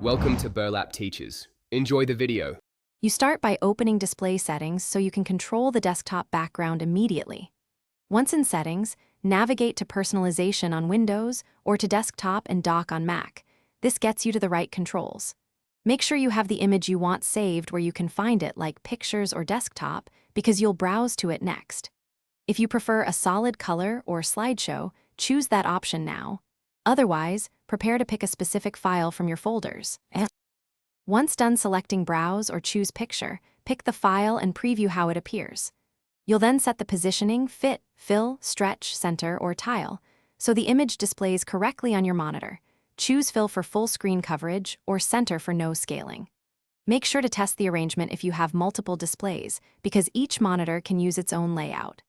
Welcome to Burlap Teachers. Enjoy the video. You start by opening display settings so you can control the desktop background immediately. Once in settings, navigate to personalization on Windows or to desktop and dock on Mac. This gets you to the right controls. Make sure you have the image you want saved where you can find it, like pictures or desktop, because you'll browse to it next. If you prefer a solid color or slideshow, choose that option now. Otherwise, prepare to pick a specific file from your folders. Once done selecting Browse or Choose Picture, pick the file and preview how it appears. You'll then set the positioning, fit, fill, stretch, center, or tile, so the image displays correctly on your monitor. Choose Fill for full screen coverage or Center for no scaling. Make sure to test the arrangement if you have multiple displays, because each monitor can use its own layout.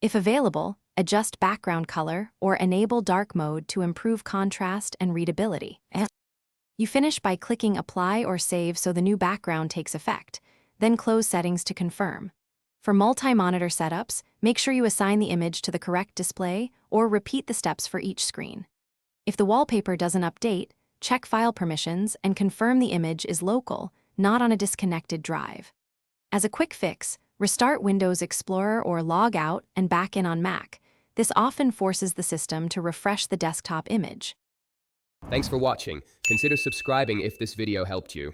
If available, adjust background color or enable dark mode to improve contrast and readability. You finish by clicking Apply or Save so the new background takes effect, then close settings to confirm. For multi-monitor setups, make sure you assign the image to the correct display or repeat the steps for each screen. If the wallpaper doesn't update, check file permissions and confirm the image is local, not on a disconnected drive. As a quick fix, restart Windows Explorer or log out and back in on Mac. This often forces the system to refresh the desktop image. Thanks for watching. Consider subscribing if this video helped you.